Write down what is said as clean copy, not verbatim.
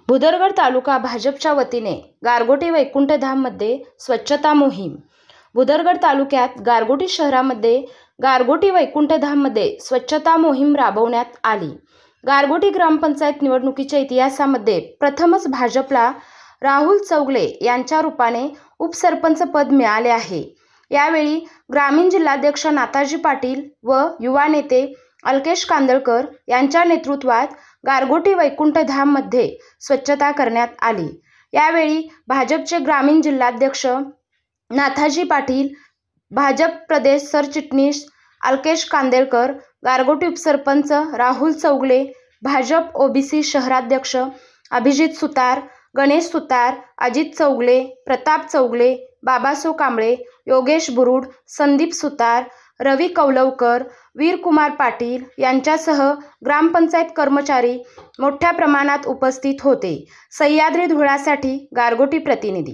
भुदरगड तालुका भाजपच्या वतीने गारगोटी वैकुंठधाममध्ये स्वच्छता मोहीम। भुदरगड तालुक्यात गारगोटी शहरामध्ये गारगोटी वैकुंठधाममध्ये स्वच्छता मोहीम राबवण्यात आली। गारगोटी ग्रामपंचायत निवडणुकीच्या इतिहासामध्ये प्रथमच भाजपला राहुल चौगले यांच्या रूपाने उपसरपंच पद मिळाले आहे। यावेळी ग्रामीण जिल्हाध्यक्ष नाथाजी पाटील व युवा नेते अलकेश कांदळकर यांच्या नेतृत्वात गारगोटी वैकुंठधाममध्ये स्वच्छता करण्यात आली। यावेळी भाजपचे ग्रामीण जिल्हाध्यक्ष नाथाजी पाटील, भाजप प्रदेश सरचिटणीस अलकेश कांदळकर, गारगोटी उपसरपंच राहुल चौगले, भाजप ओबीसी शहराध्यक्ष अभिजित सुतार, गणेश सुतार, अजित चौगले, प्रताप चौगले, बाबासो कांबळे, योगेश बुरुड, संदीप सुतार, रवी कौलवकर, वीरकुमार पाटील यांच्यासह ग्रामपंचायत कर्मचारी मोठ्या प्रमाणात उपस्थित होते। सह्याद्री धुळ्यासाठी गारगोटी प्रतिनिधी।